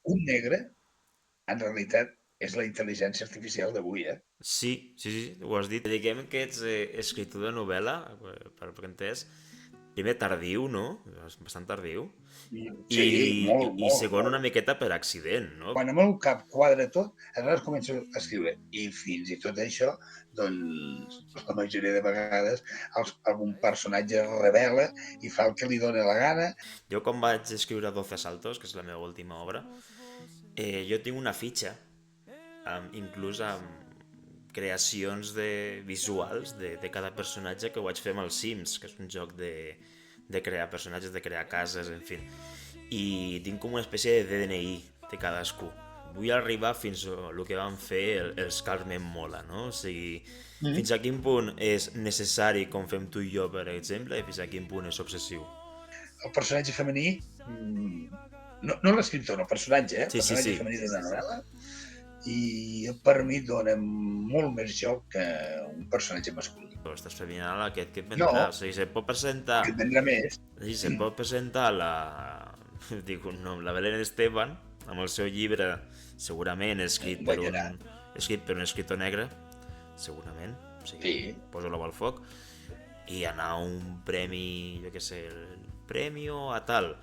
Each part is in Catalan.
un negre, en realitat, és la intel·ligència artificial d'avui, eh? Sí, sí, sí, ho has dit. Diguem que ets escriptor de novel·la, per que entès, primer tardiu, no? És bastant tardiu. Sí, molt, I molt, segon una molt. miqueta per accident, no? Quan el meu cap quadra tot, aleshores començo a escriure. I fins i tot això, doncs, la majoria de vegades algun personatge es revela i fa el que li dóna la gana. Jo quan vaig escriure 12 saltos, que és la meva última obra, jo tinc una fitxa, inclús amb creacions visuals de cada personatge que ho vaig fer amb els Sims, que és un joc de crear personatges, de crear cases, en fi. I tinc com una espècie de DNI de cadascú. Vull arribar fins a el que van fer els Carmen Mola, no? O sigui, Mm. fins a quin punt és necessari, com fem tu i jo, per exemple, i fins a quin punt és obsessiu. El personatge femení, no l'escriptor, no, el personatge, el Sí, sí, personatge sí. femení d'una novel·la, i per mi dona molt més joc que un personatge masculí. Però estàs feminal aquest que et No, vendrà. O sigui, se't pot presentar... que et vendrà més. Sí, se't pot presentar dic un nom, la Belén Esteban, amb el seu llibre, segurament Guanyarà. escrit per un escriptor negre, segurament, o sigui, Sí, posa-lo al foc, i anar a un premi, jo què sé, el premi a tal,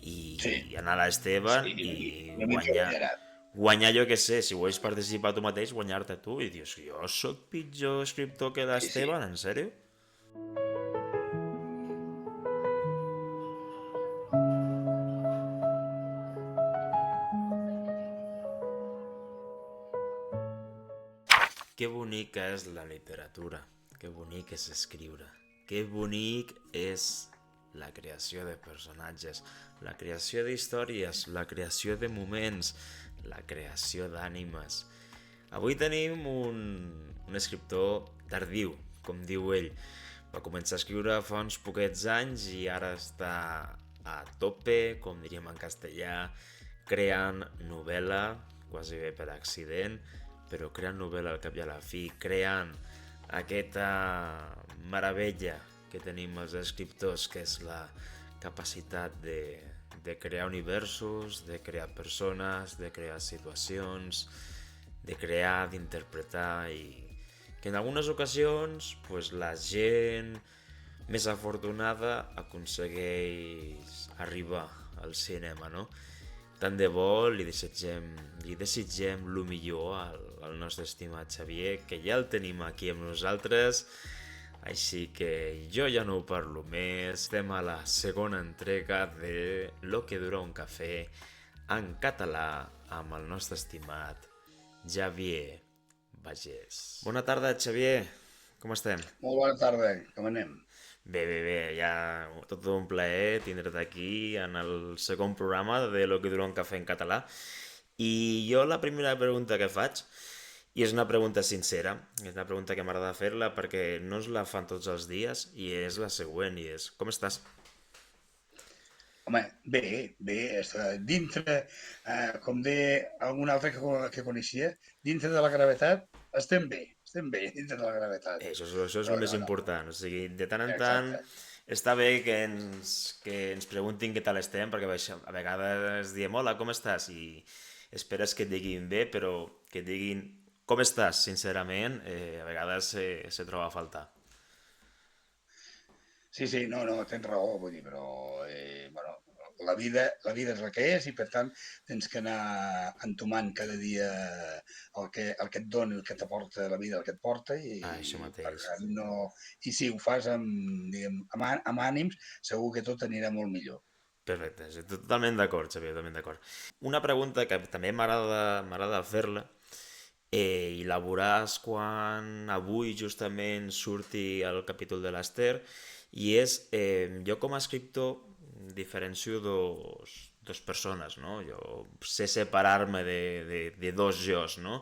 sí, i anar a l'Esteban sí, i una mica guanyarà. guanyar jo què sé, si ho has participat tu mateix, guanyar-te tu, i dius, jo sóc pitjor escriptor que Sí, sí. l'Esteban, en sèrio? Que bonica és la literatura, que bonic és escriure, que bonic és la creació de personatges, la creació d'històries, la creació de moments, la creació d'ànimes. Avui tenim un escriptor tardiu, com diu ell. Va començar a escriure fa uns poquets anys i ara està a tope, com diríem en castellà, creant novel·la, quasi bé per accident, però creant novel·la al cap i a la fi, creant aquesta meravella que tenim els escriptors, que és la capacitat de crear universos, de crear persones, de crear situacions, de crear, d'interpretar i que en algunes ocasions pues, la gent més afortunada aconsegueix arribar al cinema, no? Tant de bo li desitgem el millor al nostre estimat Xavier, que ja el tenim aquí amb nosaltres, així que jo ja no ho parlo més. Estem a la segona entrega de Lo que dura un cafè en català amb el nostre estimat Xavier Bagés. Bona tarda, Xavier. Com estem? Molt bona tarda, com anem? Bé, bé, bé, ja tot un plaer tindre't aquí en el segon programa de Lo que dura un cafè en català. I jo la primera pregunta que faig, i és una pregunta sincera, és una pregunta que m'agrada fer-la perquè no ens la fan tots els dies, i és la següent, i és, com estàs? Home, bé, bé, està dintre, com deia algun altre que coneixia, dintre de la gravetat estem bé dintre de la gravetat. Això és No, el més no, no, important, o sigui, de tant en tant exacte. està bé que ens preguntin què tal estem, perquè a vegades diem hola, com estàs? I esperes que et diguin bé, però que et diguin com estàs, sincerament, a vegades se troba a faltar. Sí, sí, no, no, tens raó, vull dir, però, bueno, la vida és la que és i, per tant, tens que anar entomant cada dia el que et dona, el que t'aporta la vida, el que et porta, Ah, això i per mateix. tant, no... I si ho fas amb, diguem, amb ànims, segur que tot anirà molt millor. Perfecte, sí, totalment d'acord, Xavier, totalment d'acord. Una pregunta que també m'agrada fer-la, i la veuràs quan avui justament surti el capítol de l'Ester, i és, jo com a escriptor diferencio dos persones, no? Jo sé separar-me de dos jos, no?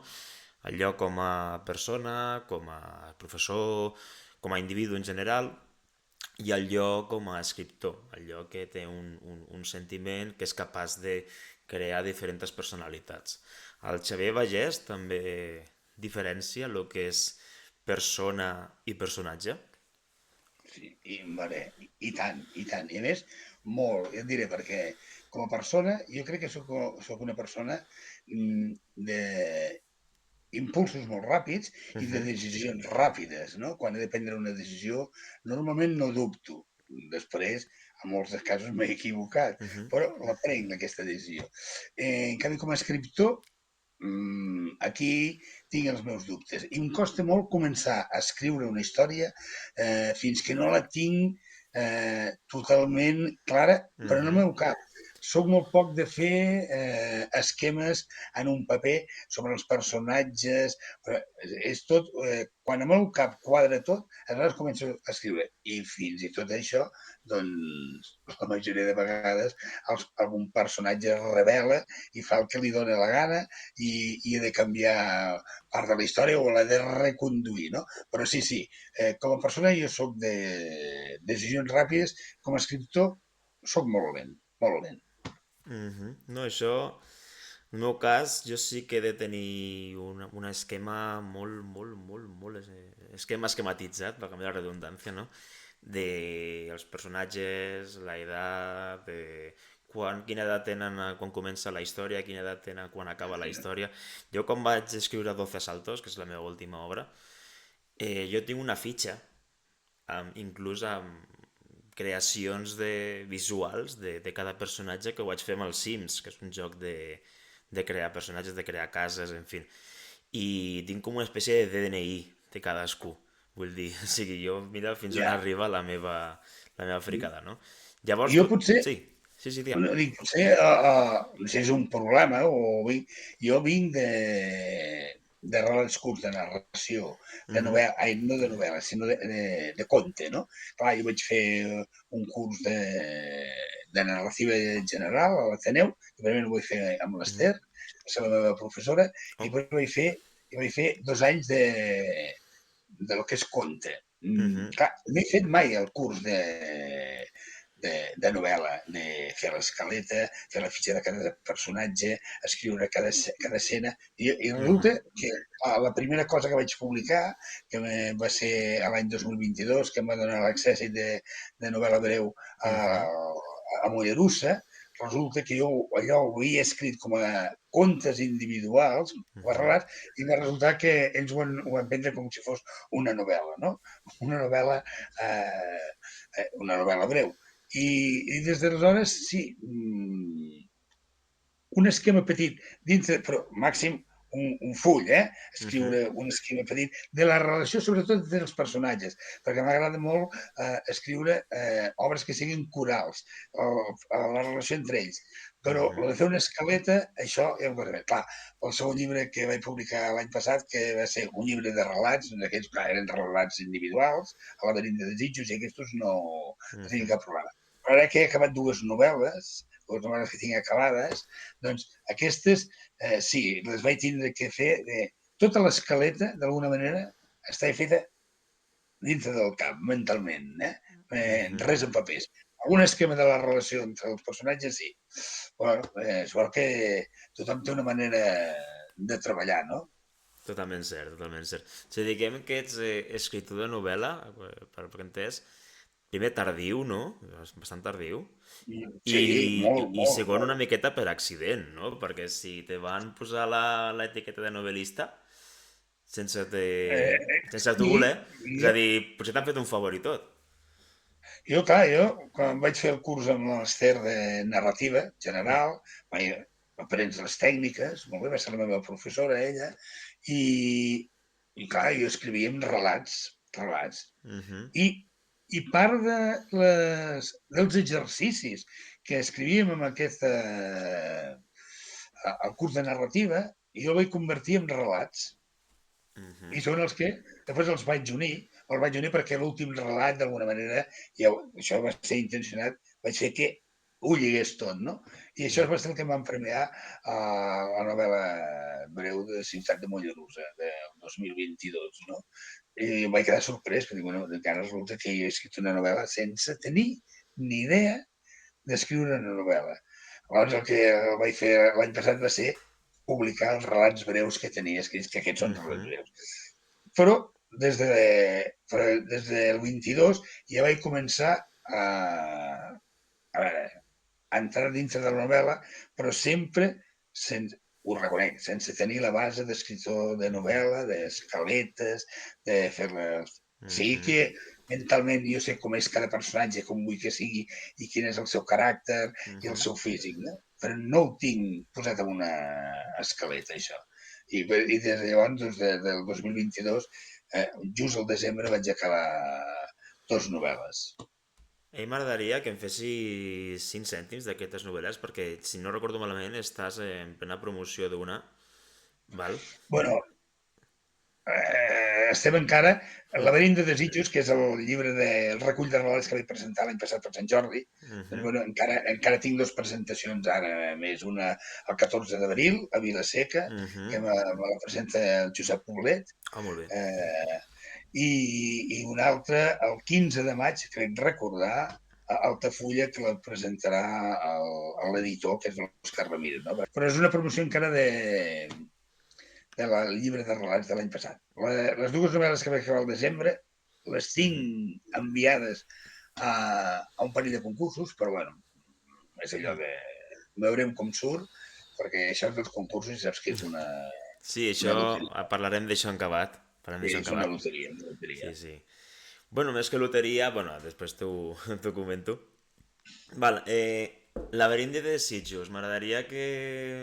El jo com a persona, com a professor, com a individu en general, i el jo com a escriptor, el jo que té un sentiment que és capaç de crear diferents personalitats. El Xavier Bagés també diferencia el que és persona i personatge. Sí, i, vale, i tant, i tant. I a més, molt, ja et diré per què. com a persona, jo crec que soc una persona de impulsos molt ràpids i de Mhm, decisions ràpides, no? Quan he de prendre una decisió, normalment no dubto. Després, en molts dels casos m'he equivocat, mhm, però la prenc, aquesta decisió. En canvi, com a escriptor, aquí tinc els meus dubtes. I em costa molt començar a escriure una història fins que no la tinc totalment clara, però en el mhm, meu cap. Soc molt poc de fer esquemes en un paper sobre els personatges, però és tot, quan el meu cap quadra tot, aleshores començo a escriure. I fins i tot això, doncs, la majoria de vegades algun personatge es revela i fa el que li dóna la gana i he de canviar part de la història o l'he de reconduir, no? Però sí, sí, com a persona jo sóc de decisions ràpides, com a escriptor sóc molt lent, molt lent. mhm. No, això, en el meu cas, jo sí que he de tenir un esquema molt, molt, molt, molt esquematitzat, per canviar la redundància, no? De els personatges, la edat, de quina edat tenen quan comença la història, quina edat tenen quan acaba la història. Jo quan vaig escriure 12 saltos, que és la meva última obra, jo tinc una fitxa, inclús amb creacions visuals de cada personatge que ho vaig fer amb els Sims, que és un joc de crear personatges, de crear cases, en fi. I tinc com una espècie de DNI de cadascú. Vull dir, o sigui, jo mira fins on Ja. arriba la meva fricada, no? Llavors Jo tu... potser Sí, sí, sí, digue'm. no, dic, potser no sé si és un problema jo vinc de relats curts, de narració, de Mhm, novel·la, ai, no de novel·la, sinó de conte, no? Clar, jo vaig fer un curs de narrativa general a l'Ateneu, que primer ho vaig fer amb mhm. l'Ester, va ser la meva professora, i Oh, després vaig fer 2 anys del que és conte. mhm, Clar, no he fet mai el curs de novel·la, de fer l'escaleta, fer la fitxa de cada personatge, escriure cada escena, i resulta mhm, que la primera cosa que vaig publicar, que va ser l'any 2022, que em va donar l'accés de novel·la breu mhm, a Mollerussa, resulta que jo allò ho havia escrit com a contes individuals, o a mhm, relats, i va resultar que ells ho van prendre com si fos una novel·la, no? Una novel·la, una novel·la breu. I des d'aleshores, sí, un esquema petit dintre, però màxim un full, mhm, escriure un esquema petit de la relació, sobretot dels personatges, perquè m'agrada molt escriure obres que siguin corals, la relació entre ells. Però mhm, el de fer una escaleta, això ja ho veurem. Clar, el segon llibre que vaig publicar l'any passat, que va ser un llibre de relats, d'aquests que eren relats individuals, a laberint de desitjos, i aquests no tinc mhm. cap problema. Però ara que he acabat dues novel·les que tinc acabades, doncs aquestes, sí, les vaig tindre que fer. Tota l'escaleta, d'alguna manera, està feta dintre del cap, mentalment, Mhm. res en papers. Algun esquema de la relació entre els personatges, sí. Bueno, sort que tothom té una manera de treballar, no? Totalment cert, totalment cert. Si diguem que ets escriptor de novel·la, per entès, primer tardiu, no? Bastant tardiu. I, Sí, molt, i molt, segon una molt. miqueta per accident, no? Perquè si te van posar l'etiqueta de novel·lista sense, te... sense tu Sí, voler, és jo, a dir, potser t'han fet un favor i tot. clar, quan vaig fer el curs amb l'Ester de narrativa Mm. general, aprens les tècniques, molt bé, va ser la meva professora, ella, i, clar, jo escrivia en relats. Mhm, I, i part dels exercicis que escrivíem amb el curs de narrativa, jo el vaig convertir en relats. I mhm, són els que després els vaig unir perquè l'últim relat, d'alguna manera, ja, això va ser intencionat, vaig fer que ho lligués tot, no? I això mhm, va ser el que em van premiar a la novel·la breu de Ciutat de Mollerussa, del 2022, no? I em vaig quedar sorprès, perquè bueno, encara resulta que jo he escrit una novel·la sense tenir ni idea d'escriure una novel·la. Llavors el que vaig fer l'any passat va ser publicar els relats breus que tenia escrits, que aquests són relats mhm. breus. Però des del 22 ja vaig començar a veure, entrar dintre de la novel·la, però sempre, ho reconec, sense tenir la base d'escriptor de novel·la, d'escaletes, de fer-les... Sí que mentalment jo sé com és cada personatge, com vull que sigui, i quin és el seu caràcter i el seu físic, no? Però no ho tinc posat en una escaleta, això. I des de llavors, doncs, del 2022, just al desembre vaig acabar 2 novel·les. A mi m'agradaria que em fessis 5 cèntims d'aquestes novel·les, perquè, si no recordo malament, estàs en plena promoció d'una, val? Bueno, estem encara... El laberint de desitjos, que és el llibre el recull de relats que vaig presentar l'any passat per Sant Jordi, doncs, bueno, encara tinc 2 presentacions ara, més una el 14 d'abril a Vila-seca, que me la presenta el Josep Poblet, Ah, molt bé. i una altra el 15 de maig, crec recordar, a Altafulla, que la presentarà l'editor, que és l'Òscar Ramírez. No? Però és una promoció encara del llibre de relats de l'any passat. Les 2 novel·les que vaig acabar al desembre les tinc enviades a un parell de concursos, però bueno, és allò de... Veurem com surt, perquè això dels concursos saps que és una Sí, això, loteria. parlarem d'això en acabat. Parlarem d'això en És una acabat. loteria, una loteria. Sí, sí. Bueno, més que loteria, bueno, després t'ho comento. Val, laberint de desitjos. M'agradaria que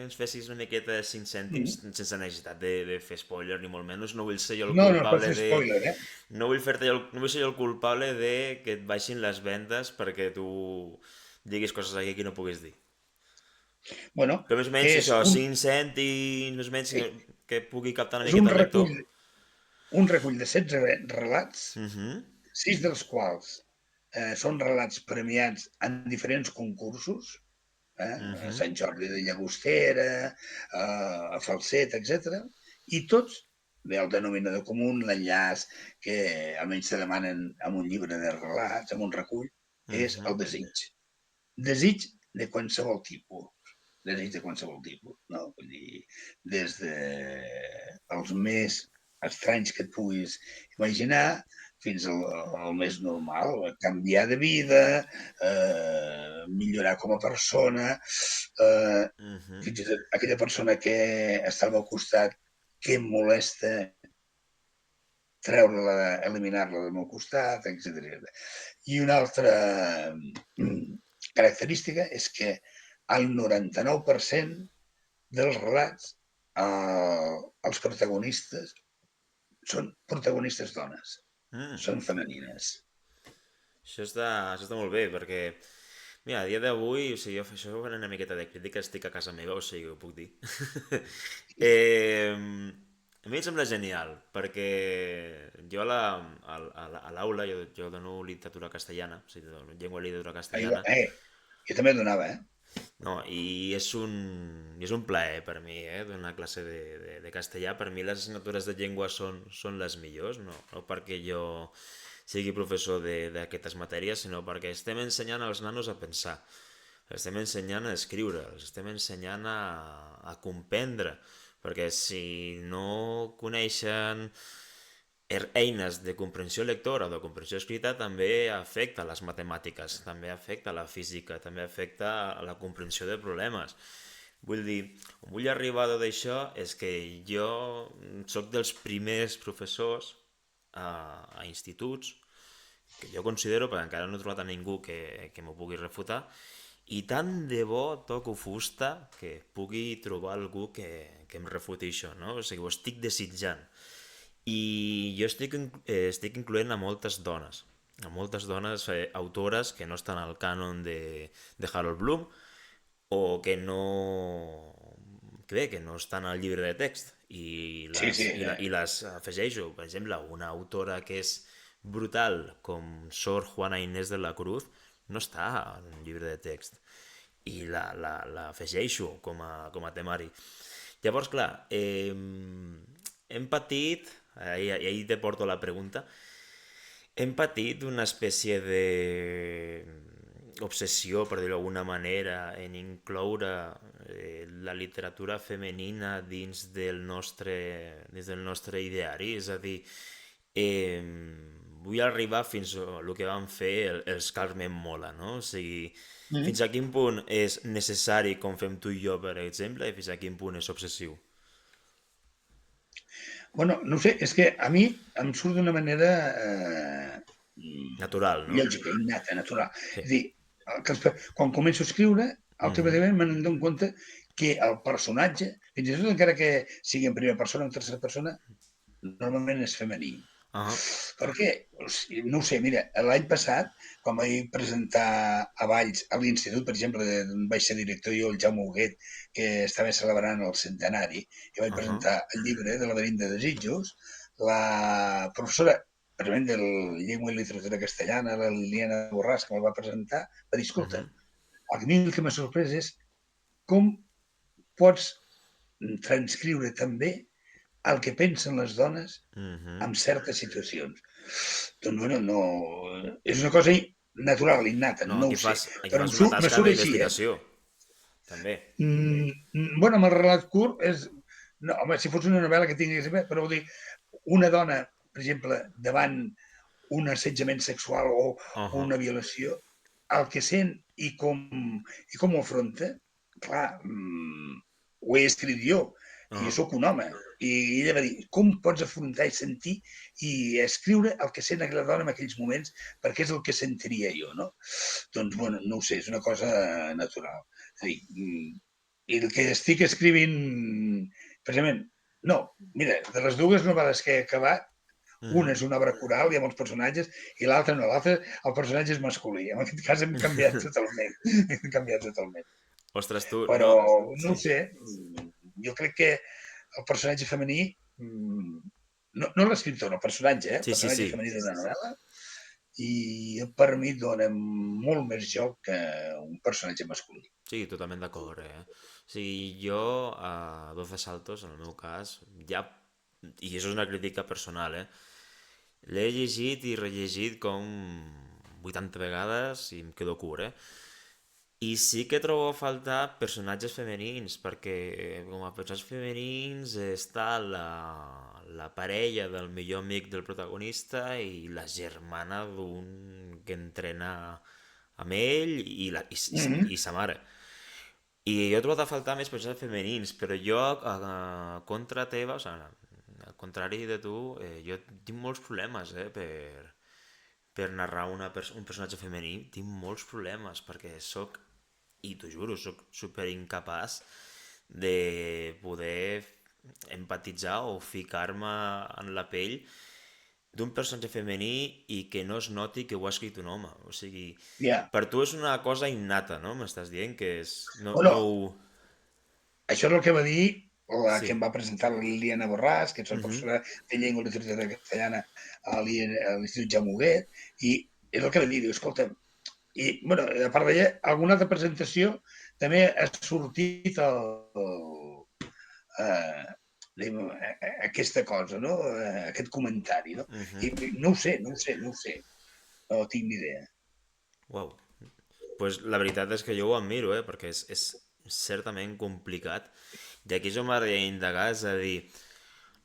ens fessis una miqueta de 5 cèntims, sense necessitat de fer spoiler, ni molt menys. No vull ser jo el No, no pots culpable fer de... spoiler, eh? No vull no vull ser jo el culpable de que et baixin les vendes perquè tu diguis coses aquí que no puguis dir. Bueno, Però més o menys és això, un, 5 cèntims, més o menys que pugui captar una és miqueta el lector. un recull de 16 relats, Mhm, 6 dels quals són relats premiats en diferents concursos, a mhm, Sant Jordi de Llagostera, a Falset, etc. I tots, el denominador comú, l'enllaç que almenys se demanen amb un llibre de relats, amb un recull, és mhm, el desig. Desig de qualsevol tipus. Desig de qualsevol tipus, no? Vull dir, des de els més estranys que et puguis imaginar fins al més normal, canviar de vida, millorar com a persona, mhm. fins i tot aquella persona que estava al costat que em molesta, treure-la, eliminar-la del meu costat, etc. I una altra característica és que el 99% dels relats els protagonistes són protagonistes dones, Mm. són femenines. Això està molt bé, perquè, mira, a dia d'avui, o sigui, jo això fent una miqueta de crítica, estic a casa meva, o sigui, ho puc dir. A mi em sembla genial, perquè jo a l'aula, jo dono literatura castellana, o sigui, dono llengua i literatura castellana, Jo també donava, no, i és un plaer per mi, donar classe de castellà. Per mi les assignatures de llengua són les millors, no perquè jo sigui professor d'aquestes matèries, sinó perquè estem ensenyant als nanos a pensar, els estem ensenyant a escriure, els estem ensenyant a comprendre, perquè si no coneixen eines de comprensió lectora o de comprensió escrita també afecta les matemàtiques, també afecta la física, també afecta la comprensió de problemes. Vull dir, on vull arribar d'això és que jo sóc dels primers professors a instituts que jo considero, perquè encara no he trobat a ningú que m'ho pugui refutar, i tant de bo toco fusta que pugui trobar algú que em refuti això, no? O sigui, ho estic desitjant. I jo estic incloent a moltes dones autores que no estan al cànon de Harold Bloom o que no que bé, que no estan al llibre de text Sí, sí. i les afegeixo. Per exemple, una autora que és brutal com Sor Juana Inés de la Cruz no està en un llibre de text i la afegeixo com a temari. Llavors, clar, hem patit, ahí te porto la pregunta, hem patit una espècie de obsessió, per dir-ho d'alguna manera, en incloure la literatura femenina dins del nostre ideari, és a dir, vull arribar fins a el que van fer els Carmen Mola, no? O sigui, Mm. fins a quin punt és necessari, com fem tu i jo, per exemple, i fins a quin punt és obsessiu. Bueno, no ho sé, és que a mi em surt d'una manera Natural, no? lògica, innata, natural. Sí. És a dir, quan començo a escriure, automàticament me n'adono compte que el personatge, fins i tot encara que sigui en primera persona o en tercera persona, normalment és femení. Ah, Per què? No ho sé, mira, l'any passat, quan vaig presentar a Valls, a l'Institut, per exemple, on vaig ser director jo, el Jaume Huguet, que estava celebrant el centenari, i vaig presentar el llibre de Laberint de desitjos, la professora, precisament de Llengua i Literatura Castellana, la Liliana Borràs, que me'l va presentar, va dir, escolta, a mi el que m'ha sorprès és com pots transcriure també el que pensen les dones en certes situacions. Doncs, bueno, no... És una cosa natural, innata, no, no ho sé. aquí Però fas una me tasca surt així, eh? d'investigació, també. Bueno, amb el relat curt és... No, home, si fos una novel·la que tingués... Però vull dir, una dona, per exemple, davant un assetjament sexual o una violació, el que sent i com ho afronta, clar, ho he escrit jo, i sóc un home, i ella va dir, com pots afrontar i sentir i escriure el que sent aquella dona en aquells moments, perquè és el que sentiria jo, no? Doncs, bueno, no ho sé, és una cosa natural. És a dir, i el que estic escrivint, precisament, no, mira, de les dues novel·les que he acabat, una és una obra coral, hi ha molts personatges, i l'altra no, l'altra, el personatge és masculí. En aquest cas hem canviat totalment. Hem canviat totalment. Ostres, tu, Però, no... no ho Sí. sé, jo crec que el personatge femení, no l'escriptor, no, el personatge, el Sí, sí, personatge sí. femení d'una novel·la, i per mi dona molt més joc que un personatge masculí. Sí, totalment d'acord, eh? O sigui, jo, a 12 saltos, en el meu cas, ja... I això és una crítica personal, eh? L'he llegit i rellegit com 80 vegades i em quedo curt, eh? I sí que trobo a faltar personatges femenins, perquè com a personatges femenins està la parella del millor amic del protagonista i la germana d'un que entrena amb ell i sa mare. I jo he trobat a faltar més personatges femenins, però jo, a contra teva, o sigui, al contrari de tu, jo tinc molts problemes, per narrar un personatge femení. Tinc molts problemes, perquè sóc, i t'ho juro, sóc super incapaç de poder empatitzar o ficar-me en la pell d'un personatge femení i que no es noti que ho ha escrit un home. O sigui, Ja. per tu és una cosa innata, no? M'estàs dient que és... No, Bueno, no ho... això és el que va dir la Sí. que em va presentar la Liliana Borràs, que és la professora de Llengua i Literatura Castellana a l'Institut Jaume Huguet, i és el que va dir, diu, escolta, i, bueno, a part d'ella, alguna altra presentació també ha sortit eh, aquesta cosa, no? Aquest comentari, no? I no ho sé, no tinc ni idea. Uau. Pues la veritat és que jo ho admiro, perquè és certament complicat. I aquí jo m'agradaria indagar, és a dir,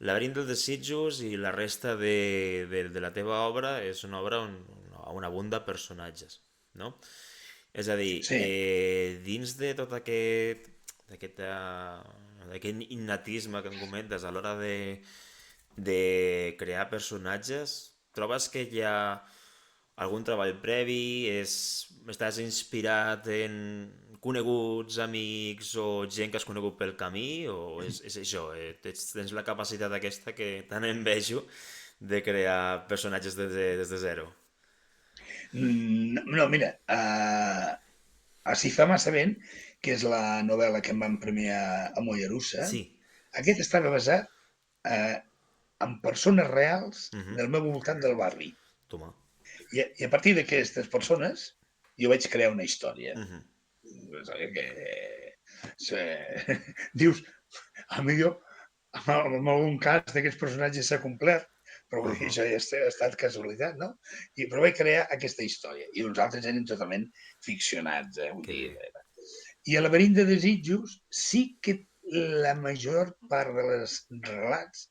Laberint dels desitjos i la resta de la teva obra és una obra on abunda personatges, no? És a dir, Sí. dins de tot d'aquest innatisme que em comentes a l'hora de crear personatges, trobes que hi ha algun treball previ? Estàs inspirat en coneguts, amics o gent que has conegut pel camí? O és això? Tens la capacitat aquesta que tant envejo de crear personatges des de zero? No, mira, a Si fa massa vent, que és la novel·la que em van premiar a Mollerussa, Sí. aquest estava basat en persones reals del meu voltant del barri. Toma. I a partir d'aquestes persones jo vaig crear una història. Que dius, potser en algun cas d'aquests personatges s'ha complert, però vull dir, això ja ha estat casualitat, no? Però vaig crear aquesta història i uns altres eren totalment ficcionats, vull Que dir. bé. I a Laberint de desitjos sí que la major part dels relats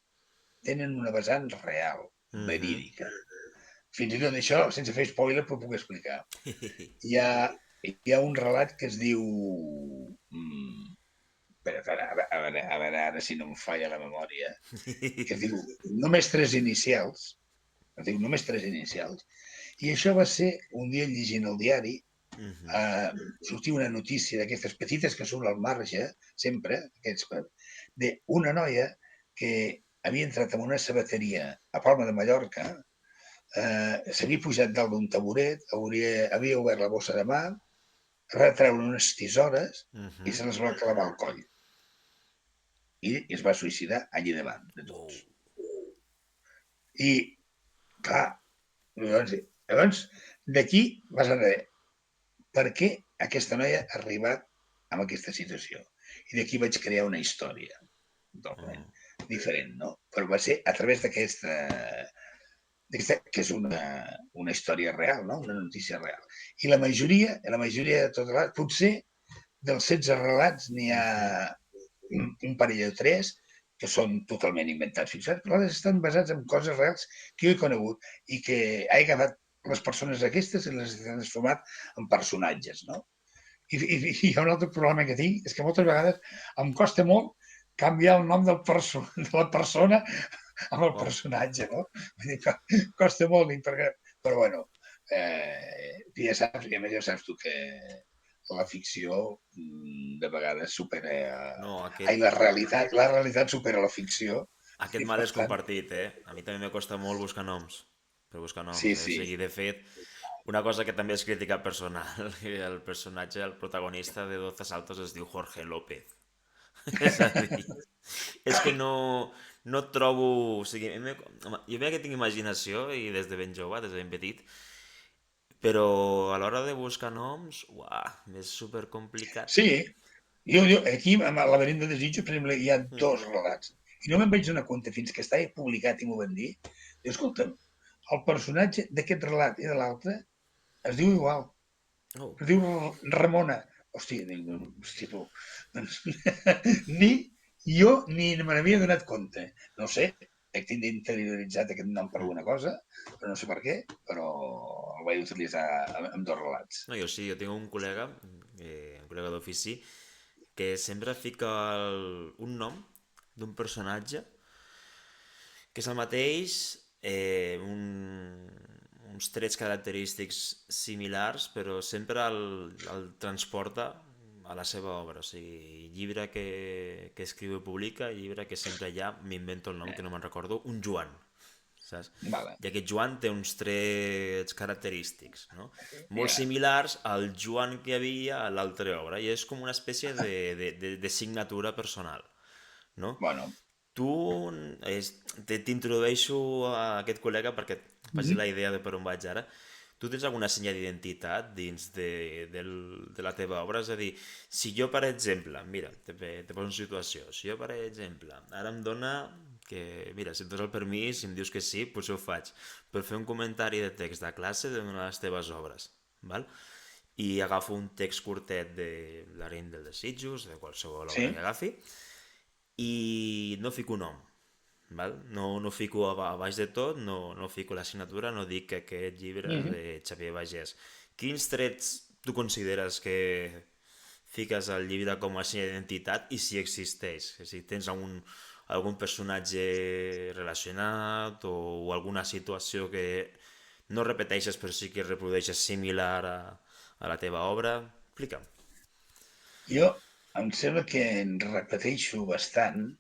tenen una vessant real, verídica. fins i tot això, sense fer spoiler, però puc explicar. Hi ha un relat que es diu... Espera, a veure ara si no em falla la memòria, que es diu Només tres inicials, es diu Només tres inicials, i això va ser un dia llegint el diari, sortia una notícia d'aquestes petites que surt al marge, sempre, d'una noia que havia entrat en una sabateria a Palma de Mallorca, s'havia pujat dalt d'un taburet, havia obert la bossa de mà, retreure unes tisores i se les va clavar al coll. I es va suïcidar allà davant de tots. I, clar, llavors d'aquí vas a veure per què aquesta noia ha arribat a aquesta situació. I d'aquí vaig crear una història totalment diferent, no? Però va ser a través d'aquesta que és una història real, no? Una notícia real. I la majoria de tots els potser dels 16 relats n'hi ha un parell de 3 que són totalment inventats fixats, però estan basats en coses reals que jo he conegut i que he agafat les persones aquestes i les he transformat en personatges, no? I hi ha un altre problema que tinc, és que moltes vegades em costa molt canviar el nom de la persona amb el personatge, no? Vull dir que costa molt, però bueno, ja saps, i a més ja saps tu que la ficció de vegades supera... No, la realitat supera la ficció. Aquest mal és compartit, eh? A mi també me costa molt buscar noms. Per buscar noms, Sí, eh? sí. O sigui, de fet, una cosa que també és crítica personal, el personatge, el protagonista de 12 saltos es diu Jorge López. És a dir, és que no trobo... O sigui, jo veig que tinc imaginació i des de ben jove, des de ben petit, però a l'hora de buscar noms, és super complicat. Sí, jo aquí, amb el Laberint de Desitjos, per exemple, hi ha 2 relats. I no me'n vaig donar compte fins que estava publicat i m'ho van dir. Diu, escolta'm, el personatge d'aquest relat i de l'altre es diu igual. Es diu Ramona. Hòstia, tu. Ni jo ni me n'havia donat compte. No sé, he interioritzat aquest nom per alguna cosa, però no sé per què, però el vaig utilitzar amb 2 relats. No, jo sí, jo tinc un col·lega d'ofici, que sempre fica un nom d'un personatge que és el mateix, uns trets característics similars, però sempre el transporta a la seva obra. O sigui, llibre que escriu i publica, llibre que sempre hi ha, m'invento el nom que no me'n recordo, un Joan, saps? Vale. I aquest Joan té uns trets característics, no? Molt similars al Joan que hi havia a l'altra obra, i és com una espècie de signatura personal, no? Bueno. Tu t'introdueixo a aquest col·lega perquè et faci la idea de per on vaig ara. Tu tens alguna senya d'identitat dins de la teva obra? És a dir, si jo, per exemple, mira, te poso una situació, si jo, per exemple, ara em dona que, mira, si em dones el permís, si em dius que sí, potser ho faig, per fer un comentari de text de classe d'una de les teves obres, val? I agafo un text curtet de l'Areny dels Desitjos, de qualsevol obra que agafi, i no fico nom, val? No fico a baix de tot, no fico la signatura, no dic que aquest llibre és de Xavier Bagés. Quins trets tu consideres que fiques al llibre com a senya d'identitat i si existeix? Si tens algun personatge relacionat o alguna situació que no repeteixes però sí que reprodueixes similar a la teva obra? Explica'm. Jo em sembla que en repeteixo bastant,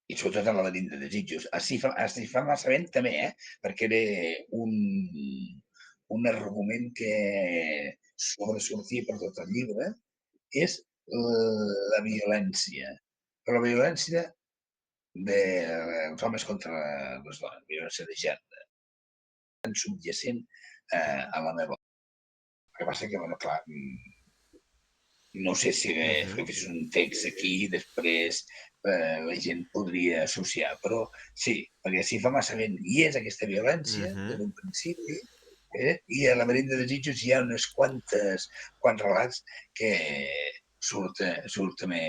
i sobretot en Laberint de Desitjos. Així fa massa vent també, perquè era un argument que sobresortia per tot el llibre, és la violència. Però la violència dels homes contra les dones, violència de gènere, tan subjacent a la meva. El que passa que, bueno, clar, no sé si fes un text aquí i després la gent podria associar, però sí, perquè si fa massa vent i és aquesta violència des d'un principi, i a Laberint de Desitjos hi ha quants relats que surt també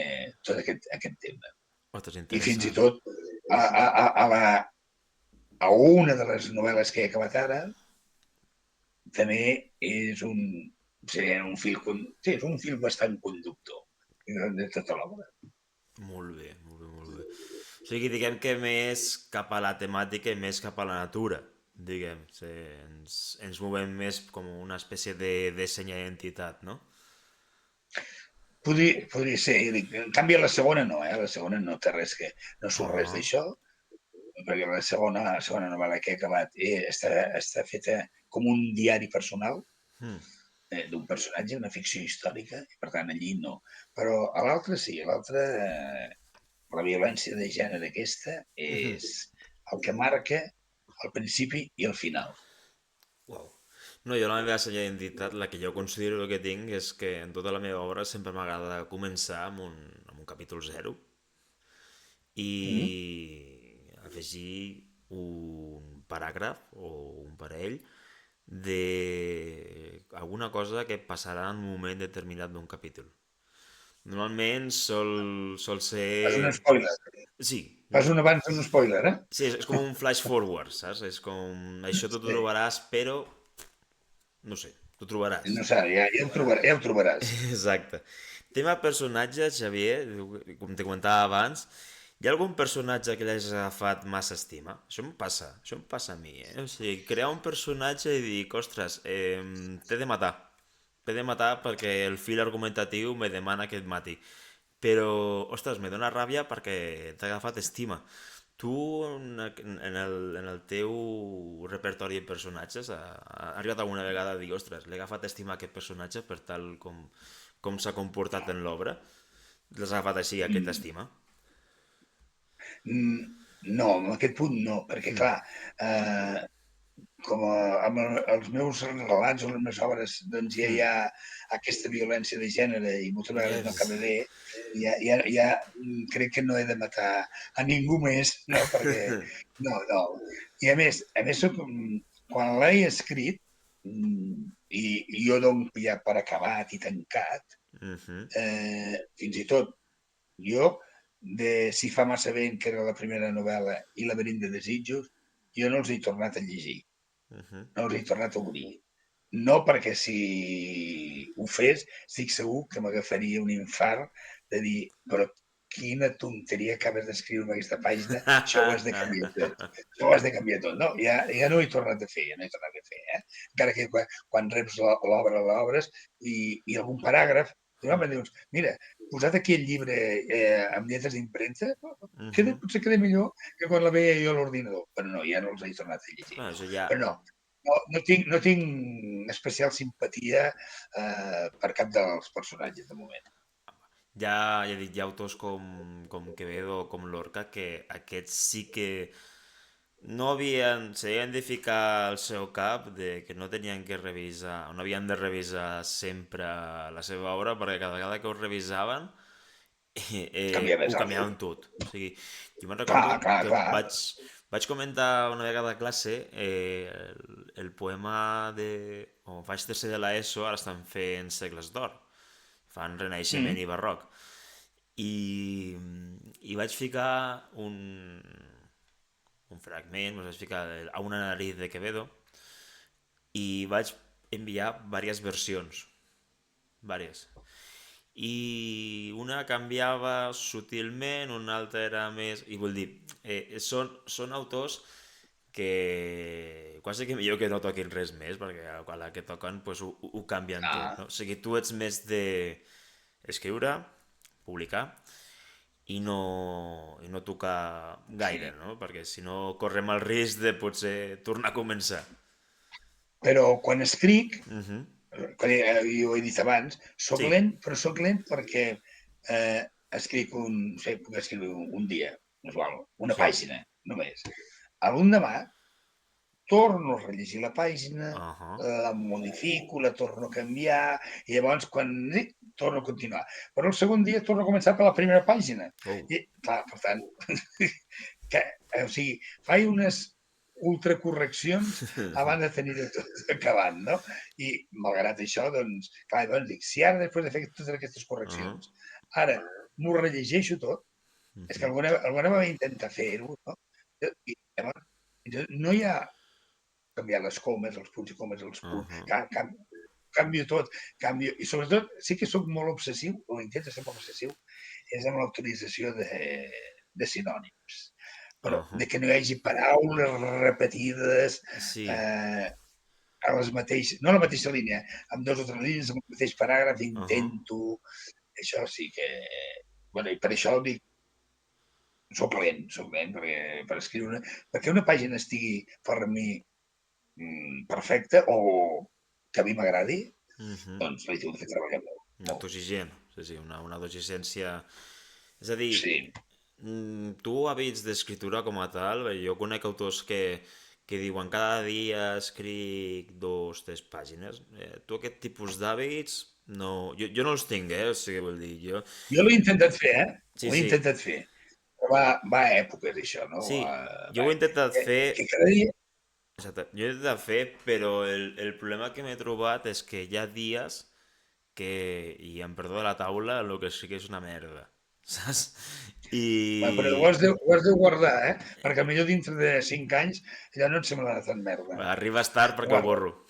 tot aquest tema. Ostres, I fins i interessant. tot a la a una de les novel·les que he acabat ara, també és un fil, sí, és un fil bastant conductor de tota l'obra. Molt bé, molt bé, molt bé. O sigui, diguem que més cap a la temàtica i més cap a la natura, diguem. Sí, ens movem més com una espècie de senya d'identitat, no? Podria ser, en canvi a la segona no, la segona no té res que, no surt res Ah, d'això, perquè la segona novel·la que he acabat està feta com un diari personal hmm. d'un personatge, una ficció històrica, i per tant allí no. Però a l'altre sí, a l'altre la violència de gènere aquesta és el que marca el principi i el final. Wow. No, jo la meva senya d'identitat, la que jo considero que tinc, és que en tota la meva obra sempre m'agrada començar amb un capítol zero Mm? i afegir un paràgraf o un parell de alguna cosa que passarà en un moment determinat d'un capítol. Normalment sol Fas un ser... spoiler. Sí, Fas un abans d'un spoiler, eh? sí, és com un flash forward, saps? És com... Això tu Sí. trobaràs, però... No sé, tu trobaràs. No sé, ja ho trobaràs. Exacte. Tema personatge, Xavier, com te comentava abans, hi ha algun personatge que l'has agafat massa estima? Això em passa a mi, eh? O sigui, crear un personatge i dir, ostres, t'he de matar. T'he de matar perquè el fil argumentatiu me demana que et mati. Però, ostres, me dóna ràbia perquè t'ha agafat estima. Tu, en el teu repertori de personatges, ha arribat alguna vegada a dir, ostres, l'he agafat estima a aquest personatge per tal com s'ha comportat en l'obra? L'has agafat així, aquesta Mm, estima? no, en aquest punt no, perquè clar, eh, amb els meus relats o les meves obres doncs ja hi ha aquesta violència de gènere i moltes vegades no acaba Yes. bé, crec que no he de matar a ningú més, no? Perquè no, no. I a més quan l'he escrit i jo dono ja per acabat i tancat, Mhm, fins i tot jo, si fa massa vent, que era la primera novel·la, i Laberint de desitjos, jo no els he tornat a llegir, mhm. no els he tornat a obrir. No perquè si ho fes, estic segur que m'agafaria un infart de dir, però quina tonteria acabes d'escriure en aquesta pàgina, això ho has de canviar tot. Això ho has de canviar tot. No, ja no ho he tornat a fer, ja no he tornat a fer. Encara que quan reps l'obres i algun paràgraf, home, dius, mira, posat aquí el llibre amb lletres d'impremta, Mhm. potser queda millor que quan la veia jo a l'ordinador. Però no, ja no els he tornat a llegir. Bueno, No. això ja, Però no tinc especial simpatia per cap dels personatges, de moment. ja he dit, hi ha autors com Quevedo o com Lorca que aquests sí que no havien, s'havien de ficar al seu cap de que no tenien que revisar, no havien de revisar sempre la seva obra perquè cada vegada que ho revisaven ho Canviaves alguna canviaven cosa. tot. O sigui, jo me'n recordo Clar, clar, que clar. vaig comentar una vegada a classe el poema de... O vaig tercer de l'ESO, ara estan fent segles d'or. Fan Renaixement Mm. i Barroc. I, i vaig ficar un fragment, vaig ficar a una nariz de Quevedo i vaig enviar diverses versions, diverses. I una canviava sutilment, una altra era més... I vull dir, són autors que quasi que millor que no toquin res més, perquè a la que toquen pues, ho canvien tot. Ah, No? O sigui, tu ets més de escriure, publicar, i no tocar gaire, sí. no? Perquè si no correm el risc de potser tornar a començar. Però quan escric, Mhm. jo ho he dit abans, soc Sí. lent, però soc lent perquè eh, puc escriure un dia, una Sí. pàgina, només. L'endemà torno a rellegir la pàgina, Uh-huh. la modifico, la torno a canviar, i llavors torno a continuar. Però el segon dia torno a començar per la primera pàgina. Oh. I, clar, per tant, o sigui, faig unes ultracorreccions abans de tenir tot acabat, no? I malgrat això, doncs, clar, doncs dic, si ara després de fer totes aquestes Uh-huh. correccions, ara m'ho rellegeixo tot, és que Mhm. alguna vegada vaig intentar fer-ho, no? I llavors No hi ha canviar les comes, els punts i comes, els punts, Ahà, canvio tot, i sobretot sí que sóc molt obsessiu, o intento ser molt obsessiu, és amb l'utilització de sinònims, però ahà. de que no hi hagi paraules repetides Sí, eh, a les mateixes, no a la mateixa línia, amb dos o tres línies, amb el mateix paràgraf, ahà. intento, això sí que, bueno, i per això dic, soc lent per escriure, perquè una pàgina estigui per mi perfecta o que a mi m'agradi, Mhm. doncs l'he tingut de fer treballar molt, Una molt. autoexigent, sí, sí, una autoexigència. És a dir, Sí. tu hàbits d'escriptura com a tal, bé, jo conec autors que diuen cada dia escric 2, 3 pàgines. Tu aquest tipus d'hàbits, no... Jo no els tinc, o sigui, vull dir, jo... Jo l'he intentat fer, Sí, L'he sí, intentat fer. Però va a èpoques, això, no? sí, jo Va, ho he intentat fer, que cada dia... exacte, jo ho he intentat fer, però el problema que m'he trobat és que hi ha dies que, i em perdó de la taula, el que sí que és una merda, saps? Bueno, però I ho has de guardar, perquè millor dintre de 5 anys ja no et semblarà tan merda. arribes tard perquè ho Guarda, borro.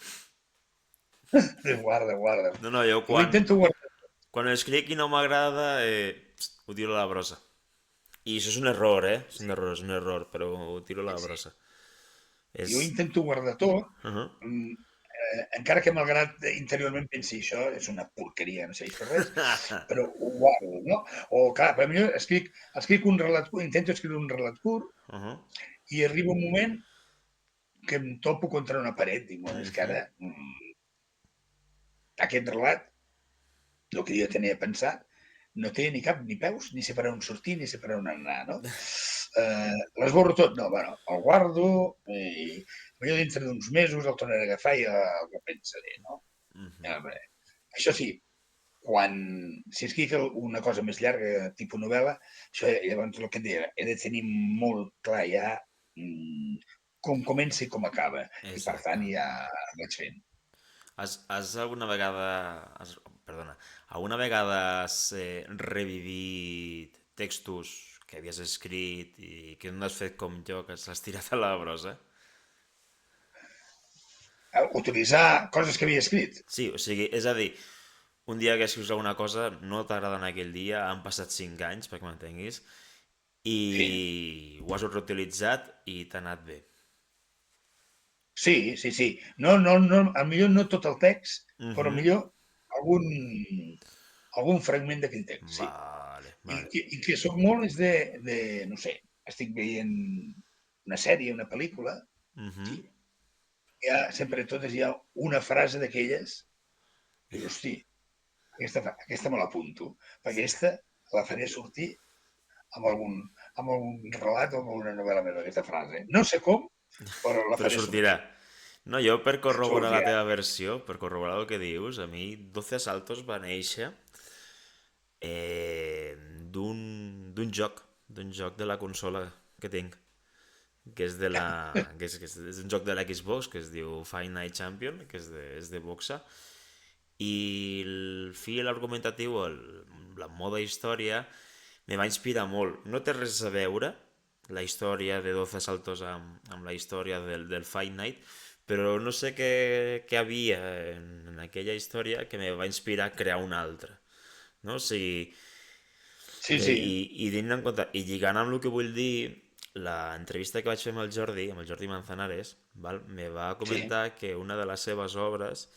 guarda. No, no, jo Jo ho intento guardar. quan escric i no m'agrada, ho tiro a la brossa. I això és un error, Sí, és un error, però ho tiro a sí, la sí. brossa. Jo És... intento guardar tot, Uh-huh. encara que malgrat interiorment pensi això és una porqueria, no serveix per res, però ho guardo, no? O, clar, per mi escric un relat curt, intento escriure un relat curt Uh-huh. i arriba un moment que em topo contra una paret, dic, bueno, és que Uh-huh. ara aquest relat, el que jo tenia pensat, no té ni cap ni peus, ni sé per on sortir, ni sé per on anar, no? L'esborro tot? No, bueno, el guardo i potser dintre d'uns mesos el tornaré a agafar i el repensaré, no? Uh-huh. Ja, bé. Això sí, quan, si escric una cosa més llarga, tipus novel·la, això llavors el que et deia, he de tenir molt clar ja com comença i com acaba. I per Exacte. tant ja vaig fent. Has alguna vegada... Perdona. Alguna vegada has revivit textos que havies escrit i que no has fet com jo, que has tirat a la brossa? Utilitzar coses que havia escrit. Sí, o sigui, és a dir, un dia que escrius alguna cosa no t'agrada en aquell dia, han passat 5 anys, perquè m'entenguis, i Sí, ho has reutilitzat i t'ha anat bé. sí, sí, sí. A millor no tot el text, però Mhm. millor algun, algun fragment d'aquell text, sí. Vale, I, vale. i, i que soc molt és no sé, estic veient una sèrie, una pel·lícula, Mhm. sí, sempre totes hi ha una frase d'aquelles i dius, hosti, aquesta me l'apunto, perquè aquesta la faré sortir amb algun, amb algun relat o amb alguna novel·la meva, aquesta frase. No sé com, però la Però faré sortirà. sortir. No, jo per corroborar la Sortirà. teva versió, per corroborar el que dius, a mi 12 Saltos va néixer eh, d'un joc de la consola que tinc, que és és un joc de la Xbox que es diu Fight Night Champion, que és de boxa, i el fil argumentatiu, la moda història, me va inspirar molt. No té res a veure la història de 12 saltos amb la història del Fight Night, però no sé què havia en aquella història que me va inspirar a crear una altra. No? O sigui, Sí, sí, i tenint en compte, i lligant amb el que vull dir, l'entrevista que vaig fer amb el Jordi Manzanares, val, me va sí. comentar que una de les seves obres,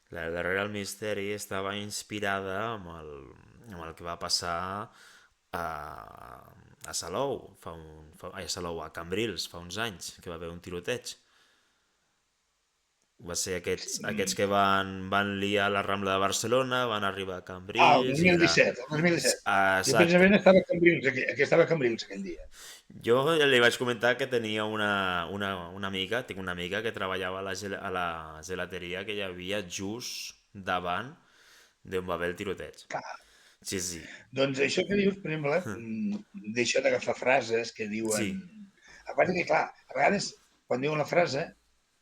la de Darrere el misteri, estava inspirada amb el que va passar a, a Salou, a Salou, a Cambrils, fa uns anys, que va haver un tiroteig. Va ser aquests que van liar la Rambla de Barcelona, van arribar a Ah, el Cambrils i la... 2017, el 2017. Jo Exacte. precisament estava a Cambrils, que estava a Cambrils aquell dia. Jo li vaig comentar que tenia una amiga, tinc una amiga que treballava a la gelateria que hi havia just davant d'on va haver el tiroteig. Clar. Sí, sí, Doncs això que dius, per exemple, deixa d'agafar frases que diuen... sí. A part que, clar, a vegades, quan diuen la frase,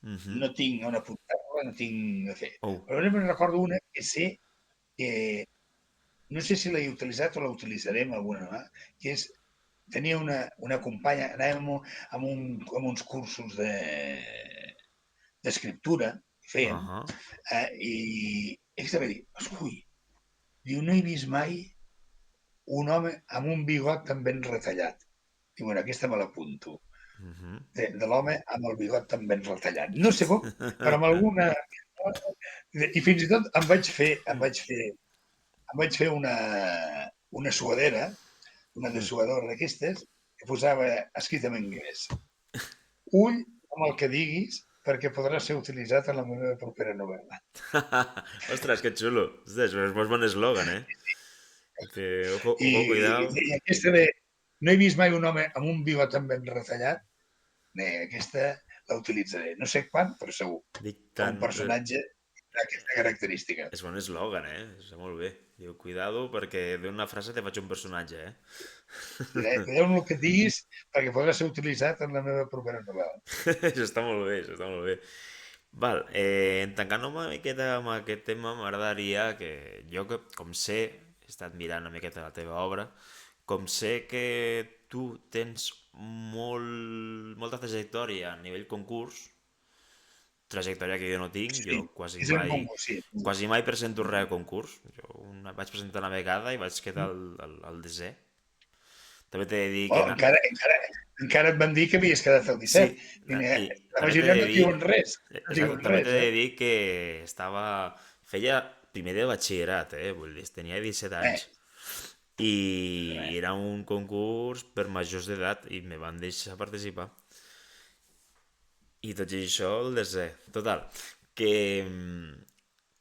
Mhm. no tinc on apuntar-la, no tinc a fer. Oh, Però ara me'n recordo una que sé que no sé si l'he utilitzat o la utilitzarem alguna vegada, que és tenia una companya, anàvem amb uns cursos d'escriptura, fèiem, i aquesta va dir, ui, diu, no he vist mai un home amb un bigot tan ben retallat. I bueno, aquesta me l'apunto. De l'home amb el bigot tan ben retallat. No sé com, però amb alguna... I fins i tot em vaig fer una suadera, una dessuadora d'aquestes, que posava escrit en anglès. Ull amb el que diguis, perquè podrà ser utilitzat en la meva propera novel·la. Ostres, que xulo. Ostres, és molt bon eslògan, eh? Ojo, ojo, cuidado. I aquesta de no he vist mai un home amb un bigot tan ben retallat, aquesta la utilitzaré. No sé quan, però segur. Que un personatge d'aquesta característica. És bon eslògan, eh? Està molt bé. Diu, cuidado, perquè d'una frase te faig un personatge, eh? Cuideu el que et diguis, perquè podrà ser utilitzat en la meva propera novel·la. Això està molt bé, això està molt bé. Val, tancant una miqueta amb aquest tema, m'agradaria que jo, com sé, he estat mirant una miqueta la teva obra, com sé que tu tens molta trajectòria a nivell concurs, trajectòria que jo no tinc, Sí, jo és un concurs, sí. quasi mai presento res a concurs. Jo vaig presentar una vegada i vaig quedar al desè. També t'he de dir que... Encara et van dir que havies quedat al Sí, 17. i La majoria no diuen res. No diuen també res, t'he de dir que feia primer de batxillerat, vull dir, tenia 17 anys. I era un concurs per majors d'edat i me van deixar participar. I tot i això, el desè. Total, que...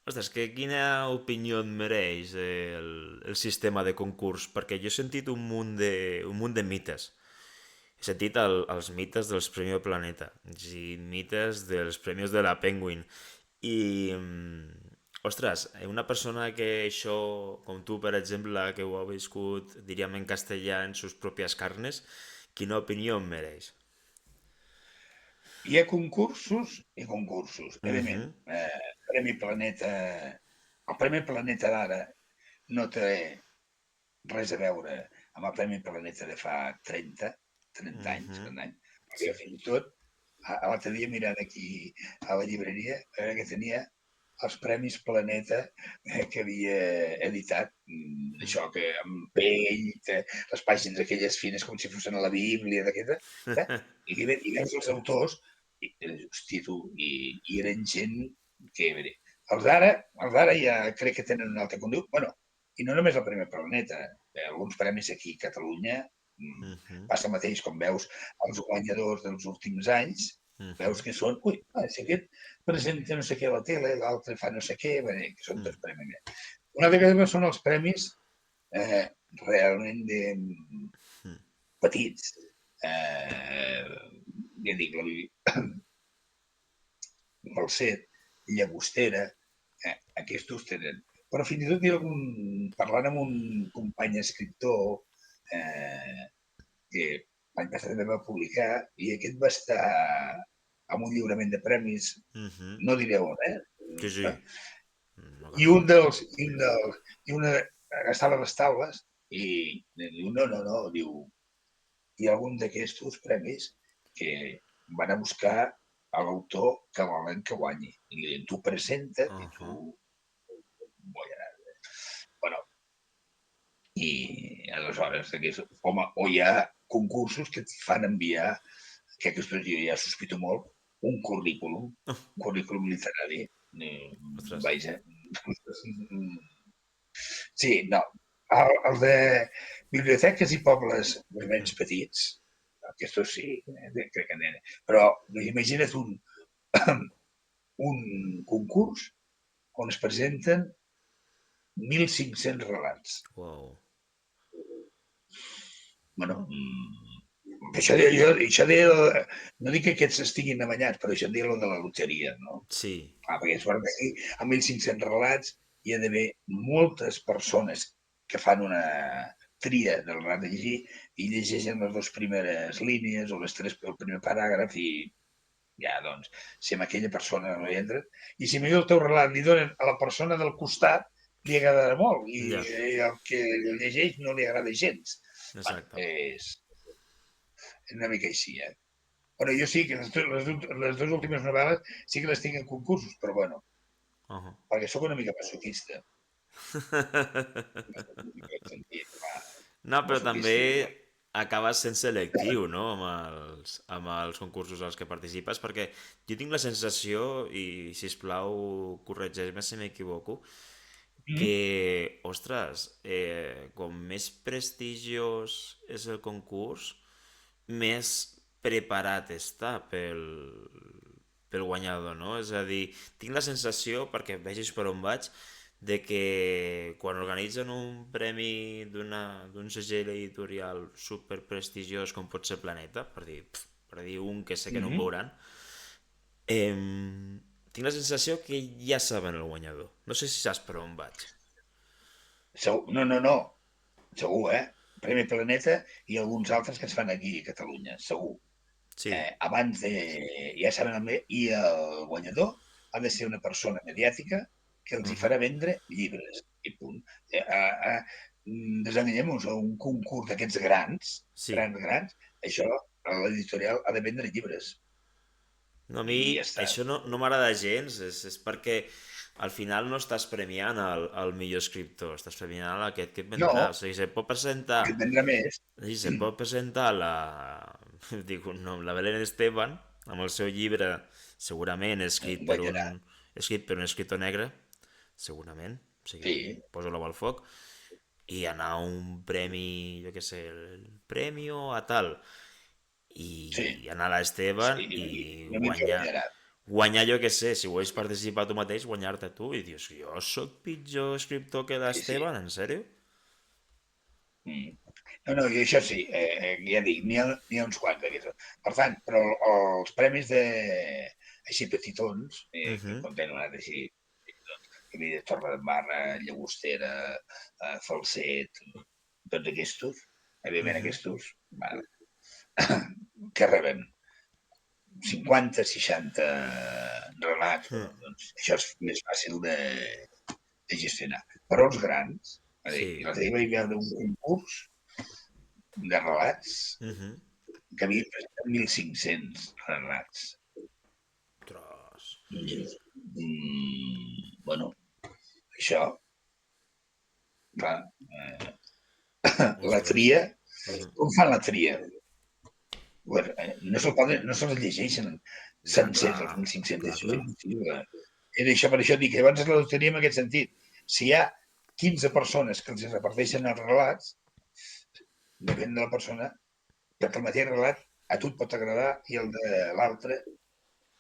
Ostres, quina opinió et mereix el sistema de concurs? Perquè jo he sentit un munt de mites. He sentit els mites dels Premis Planeta i mites dels Premis de la Penguin. I, ostres, una persona que això, com tu, per exemple, que ho ha viscut, diríem en castellà, en sus pròpies carnes, quina opinió em mereix? Hi ha concursos i concursos. Evidentment, Premi Planeta... El Premi Planeta d'ara no té res a veure amb el Premi Planeta de fa 30 anys, perquè fins i tot l'altre dia mirant aquí a la llibreria que tenia els Premis Planeta que havia editat, això que amb pell, les pàgines aquelles fines com si fossin a la Bíblia, d'aquesta, i veus els autors, hosti, tu, i eren gent que... Els d'ara ja crec que tenen un altre conducte. Bueno, i no només el Premi Planeta, alguns premis aquí a Catalunya passa el mateix, com veus els guanyadors dels últims anys, veus que són, si aquest presenta no sé què a la tele, l'altre fa no sé què, que són tots premis. Una altra cosa són els premis realment petits. Ja dic, Balset, Llagostera, aquests tenen. Però fins i tot parlant amb un company escriptor que l'any passat també va publicar i aquest va estar amb un lliurament de premis, no diré on, Sí, sí. I una estava a les taules i diu, no, diu, hi ha algun d'aquests premis que van a buscar a l'autor que volen que guanyi. I li diuen, tu presenta't i tu guanyaràs. Bueno, i aleshores, o hi ha concursos que et fan enviar, que aquesta jo ja sospito molt, un currículum literari. Vaja. Sí, no. El de biblioteques i pobles menys petits, aquests sí, crec que n'hi ha. Però imagina't un concurs on es presenten 1.500 relats. Wow. Bueno, això no dic que aquests estiguin amanyats, però això en diu de la loteria, no? Sí. Perquè és veritat que aquí, amb 1.500 relats, hi ha d'haver moltes persones que fan una tria del relat de llegir i llegeixen les dues primeres línies o el primer paràgraf i ja, doncs, si amb aquella persona no hi entra, i si millor el teu relat li donen a la persona del costat, li agradarà molt, i el que llegeix no li agrada gens. Exacte. una mica així, eh? Bueno, jo sí que les dues últimes novel·les sí que les tinc en concursos, però bueno, Uh-huh. perquè sóc una mica masoquista. En aquest sentit, clar, No, però també masoquista. acabes sent selectiu, no?, amb els concursos als que participes, perquè jo tinc la sensació, i si us plau corregeix-me si m'equivoco, Mm que, ostres, com més prestigiós és el concurs, més preparat està pel guanyador, no? És a dir, tinc la sensació, perquè vegis per on vaig, de que quan organitzen un premi d'un segell editorial super prestigiós com pot ser Planeta, per dir un que sé que no em -hmm. veuran, tinc la sensació que ja saben el guanyador. No sé si saps per on vaig. No, no, no, segur, eh? Premi Planeta i alguns altres que es fan aquí a Catalunya, segur. Sí. Abans de... Ja saben i el guanyador ha de ser una persona mediàtica que els hi Uh-huh. farà vendre llibres, i punt. Desenganyem-nos, a un concurs d'aquests grans, Sí. grans, això l'editorial ha de vendre llibres, No, a i ja mi està. això no m'agrada gens, és perquè al final no estàs premiant el millor escriptor, estàs premiant aquest que et No, vendrà. O sigui, se pot presentar, que et vendrà més, sí, se pot presentar dic un nom, la Belén Esteban, amb el seu llibre segurament guanyarà. escrit per un escriptor negre, segurament, o sigui, Sí, poso l'ou al foc, i anar a un premi, jo què sé, el premi a tal, sí, i anar a l'Esteban sí, i una mica guanyarà. guanyar jo què sé, si ho hagués participat tu mateix, guanyar-te tu i dius, jo sóc pitjor escriptor que Sí, sí. l'Esteban, en sèrio? Mm. No, no, i això sí, ja dic, n'hi ha uns quants d'aquests. Per tant, però els premis de així petitons, que Mhm. contenen anat així, que havia de Torredembarra, Llagostera, Falset, tots aquests, evidentment Mhm. aquests, vale, que reben 50, 60 relats, Hm. doncs això és més fàcil de gestionar. Però els grans, Sí. l'altre dia vaig veure un concurs de relats Mhm. que havia presentat 1.500 relats. Tros. Bueno, això, clar, la Ostres. tria, Mhm. com fan la tria? Bueno, no se'ls llegeixen Ja, sencers, els clar, 1.500, clar, això és clar. impossible. Era això, per això dic que llavors la loteria en aquest sentit. Si hi ha 15 persones que els reparteixen els relats, depèn de la persona, perquè el mateix relat a tu et pot agradar i el de l'altre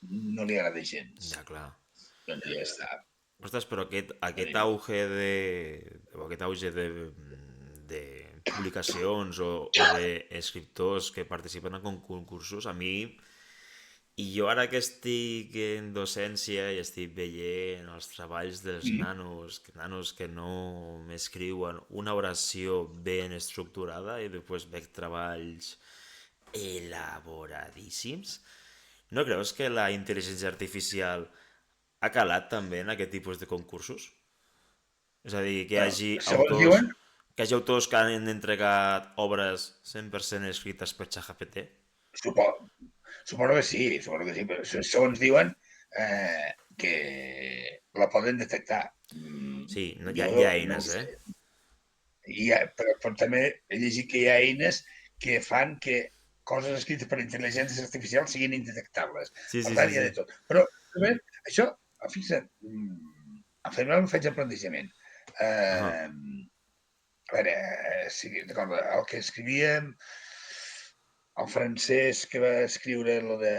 no li agrada gens. Ja, clar. Doncs ja està. Ostres, però aquest auge o aquest auge de publicacions o d'escriptors que participen en concursos, a mi, i jo ara que estic en docència i estic veient els treballs dels Mm. nanos que no m'escriuen una oració ben estructurada i després veig treballs elaboradíssims, no creus que la intel·ligència artificial ha calat també en aquest tipus de concursos? És a dir, Bueno, segons diuen, que hi hagi autors que han entregat obres 100% escrites per ChatGPT? suposo, suposo que sí, però segons diuen que la poden detectar. Sí, no, Jo hi ha no eines, ho eh? sé. Però també he llegit que hi ha eines que fan que coses escrites per intel·ligències artificials siguin indetectables. Sí, Per sí, sí, tant, hi ha sí. de tot. Però, també, això, fixa't, al final faig aprenentament. Ahà. Eh, a veure, si recorda, el que escrivíem, el francès que va escriure lo de...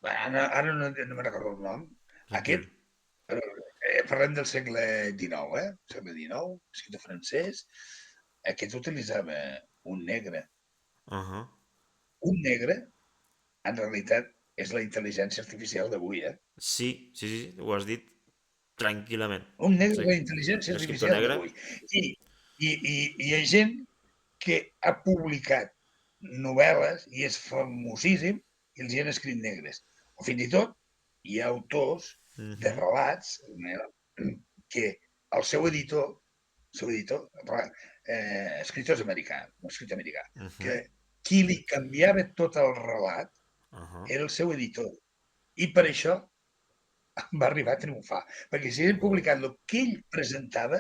Ara no me'n recordo el nom. Tranquil. Aquest, parlem del segle XIX, segle XIX, escritor francès. Aquest utilitzava un negre. Ahà. Un negre, en realitat, és la intel·ligència artificial d'avui, Sí, sí, sí, ho has dit tranquil·lament. Un negre Sí. és la intel·ligència Un escriptor artificial negre? d'avui. I, hi ha gent que ha publicat novel·les i és famosíssim i els hi han escrit negres. O fins i tot hi ha autors de Mhm. relats que el seu editor, escriptors americà, un escriptor americà, que Mhm. qui li canviava tot el relat era el seu editor. I per això va arribar a triomfar. Perquè si hagués publicat el que ell presentava,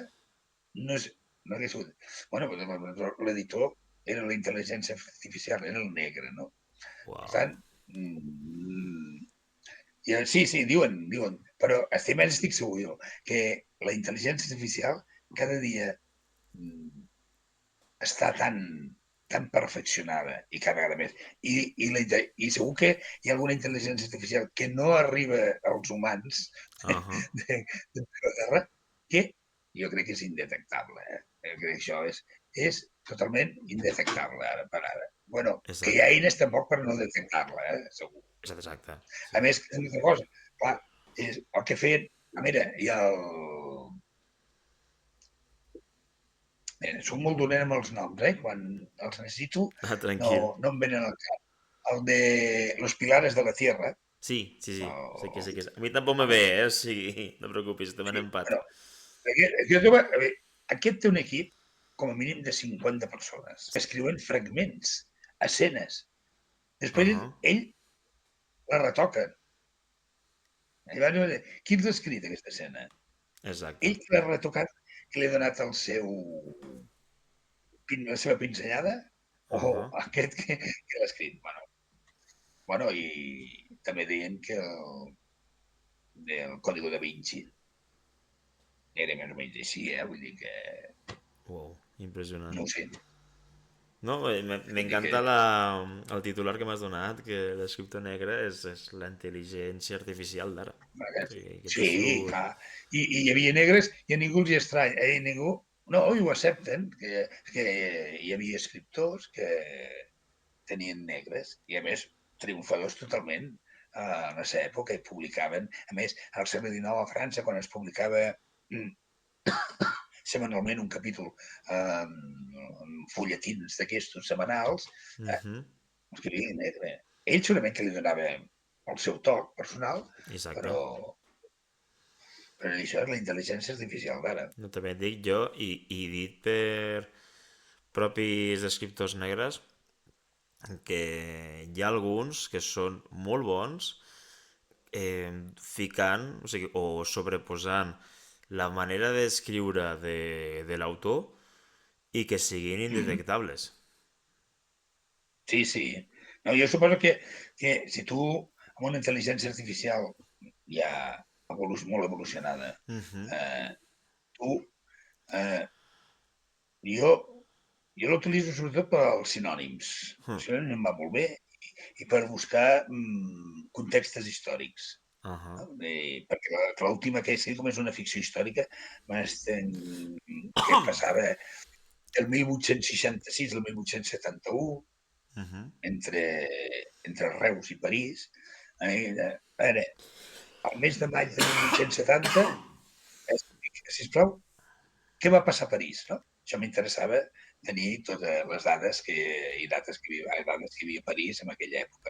no hagués sigut... Bueno, l'editor era la intel·ligència artificial, era el negre, no? Per tant, sí, diuen, però estic segur jo que la intel·ligència artificial cada dia està tan perfeccionada i cada vegada més. I segur que hi ha alguna intel·ligència artificial que no arriba als humans de la Terra que jo crec que és indetectable. Jo crec que això és totalment indetectable ara per ara. Bueno, que hi ha eines tampoc per no detectar-la, segur. Exacte. A més, és una cosa, clar, és el que feien... Mira, hi ha soc molt dolent amb els noms, quan els necessito no em venen al cap. El de Los Pilares de la Tierra. Sí. Sé que és. A mi tampoc me ve, o sigui, no et preocupis, estem en empat. Aquest té un equip com a mínim de 50 persones. Escriuen fragments, escenes. Després ell la retoquen. Qui l'ha escrit, aquesta escena? Exacte. Ell l'ha retocat, que li ha donat la seva pinzellada, o aquest que l'ha escrit? Bueno, i també deien que el Código da Vinci era més o menys així, vull dir que... Wow, impressionant. No ho sé. No, m'encanta el titular que m'has donat, que l'escriptor negre és la intel·ligència artificial d'ara. Sí, clar. I hi havia negres i a ningú els hi estranya. Ningú... No, i ho accepten, que hi havia escriptors que tenien negres i, a més, triomfadors totalment en la seva època i publicaven. A més, al segle XIX a França, quan es publicava setmanalment un capítol en fulletins d'aquestos setmanals, escrivia negre. Ell segurament que li donava el seu toc personal, però això és la intel·ligència artificial d'ara. No, també et dic jo, i dit per propis escriptors negres, que hi ha alguns que són molt bons ficant, o sigui, o sobreposant la manera d'escriure de l'autor i que siguin indetectables. Sí. No, jo suposo que si tu, amb una intel·ligència artificial ja molt evolucionada, jo l'utilitzo sobretot pels sinònims. Els sinònims em va molt bé i per buscar contextes històrics. Perquè l'última que he escrit, com és una ficció històrica, que passava del 1866 al 1871, entre Reus i París. El mes de maig de 1870, sisplau, què va passar a París? Això m'interessava tenir totes les dades i dates que hi havia a París en aquella època.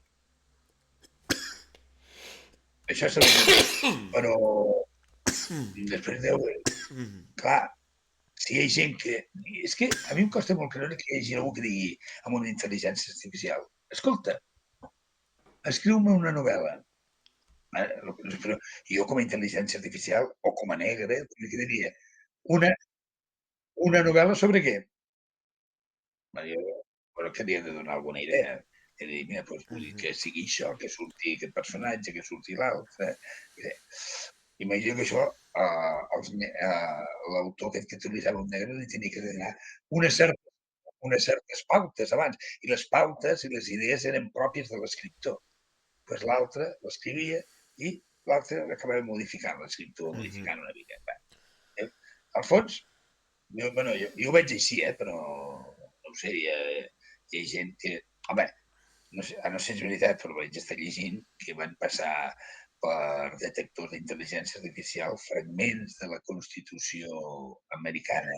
Això és però després clar, si hi ha gent que... És que a mi em costa molt creure que hi hagi algú que digui amb una intel·ligència artificial: escolta, escriu-me una novel·la. Jo com a intel·ligència artificial o com a negre, li diria una novel·la sobre què? Però que li he de donar alguna idea. He de dir, mira, que sigui això, que surti aquest personatge, que surti l'altre. Imagino que això l'autor aquest que utilitzava un negre li tenia que donar unes certes pautes abans, i les pautes i les idees eren pròpies de l'escriptor. Doncs l'altre l'escrivia i l'altre acabava modificant l'escriptor, modificant una mica. Al fons, jo ho veig així, però no ho sé, hi ha gent que... Home, no sé si és veritat, però vaig estar llegint que van passar per detectors d'intel·ligència artificial fragments de la Constitució americana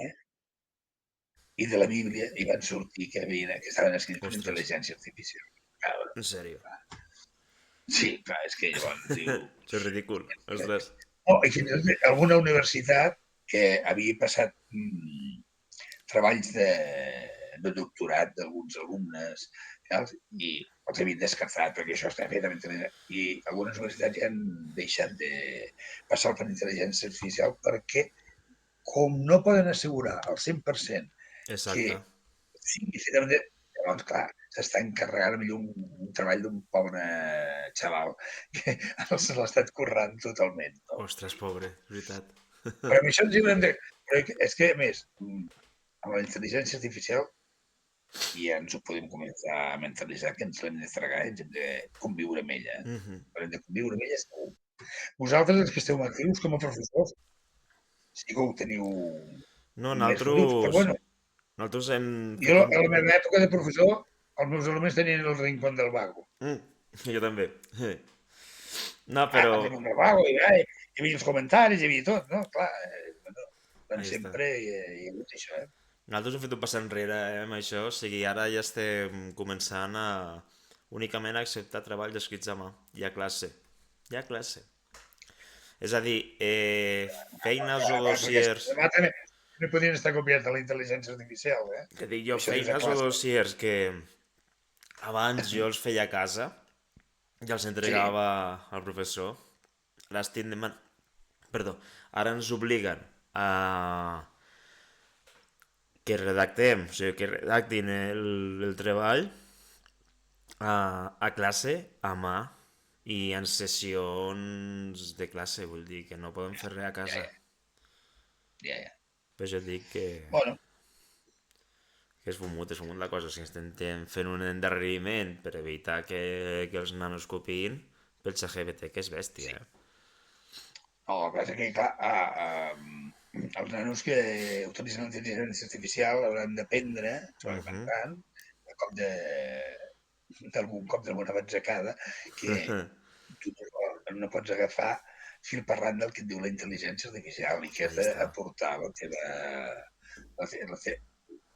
i de la Bíblia, i van sortir que estaven escrits per intel·ligència artificial. En sèrio? Sí, clar, és que llavors diu... Això és ridícul, ostres. Alguna universitat que havia passat treballs de doctorat d'alguns alumnes, saps? I els havien descartat perquè això està fet amb intel·ligència. I algunes universitats ja han deixat de passar per intel·ligència artificial perquè, com no poden assegurar al 100% que Exacte. sigui fet amb... Llavors, clar, s'està encarregant millor un treball d'un pobre xaval que se l'ha estat currant totalment. No? Ostres, pobre, és veritat. Però amb això ens hi haurem de... Però és que, a més, amb la intel·ligència artificial ja ens ho podem començar a mentalitzar que ens l'hem de tragar i ens hem de conviure amb ella. Però hem de conviure amb ella segur. Vosaltres, els que esteu actius com a professors, sí que ho teniu No, més bruts, però bueno, nosaltres hem jo fet a la meva època de professor, els meus alumnes tenien el rincón del vago. Jo també. No, però... Tenim el vago, i hi havia els comentaris, hi havia tot, no? Clar, bueno, Ahí està. sempre hi ha hagut això, Nosaltres hem fet un pas enrere amb això, o sigui, ara ja estem començant a únicament a acceptar treballs escrits a mà. Hi ha classe. Hi ha classe. És a dir, feines o perquè dossiers... demà també podrien estar copiats de la intel·ligència artificial, Que dic jo, Això dius a feines o classe. dossiers que abans jo els feia a casa i els Sí, entregava al professor. Ara estic demanant... Perdó, ara ens obliguen a que redactem, o sigui, que redactin el treball a classe, a mà, i en sessions de classe, vull dir que no podem fer res a ja, casa. ja. Per això et dic Bueno, que és fumut la cosa. Si intentem fer un endarreriment per evitar que els nanos copiïn, pel ChatGPT, que és bèstia, sí. No, el que passa que, clar, els nanos que utilitzen la intel·ligència artificial hauran d'aprendre, experimentant, a cop d'algun cop d'alguna batzacada, que tu no pots agafar fil parlant del que et diu la intel·ligència artificial i que has Ahí està. d'aportar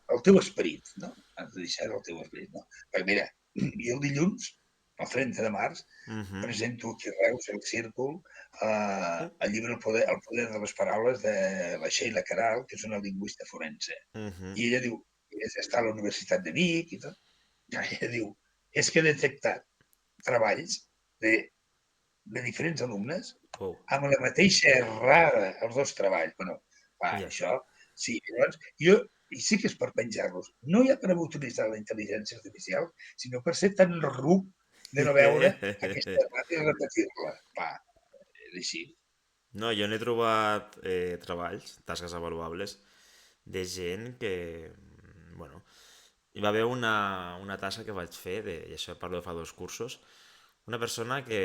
el teu esperit, no? Has de deixar el teu esperit, no? Perquè mira, jo el dilluns, el 30 de març, presento aquí a Reus, al Círcul, el llibre el poder de les paraules de la Sheila Caral, que és una lingüista forense. I ella diu, està a la Universitat de Vic i tot, i ella diu, és que he detectat treballs de diferents alumnes Oh, amb la mateixa errada, els dos treballs. Bueno, ja. això, sí. Llavors, jo, i sí que és per penjar-los. No ja per utilitzar la intel·ligència artificial, sinó per ser tan ruc de no veure aquesta errada i repetir-la. Va, és així. No, jo n'he trobat treballs, tasques avaluables, de gent que, bueno, hi va haver una tasca que vaig fer, i això parlo de fa 2 cursos, una persona que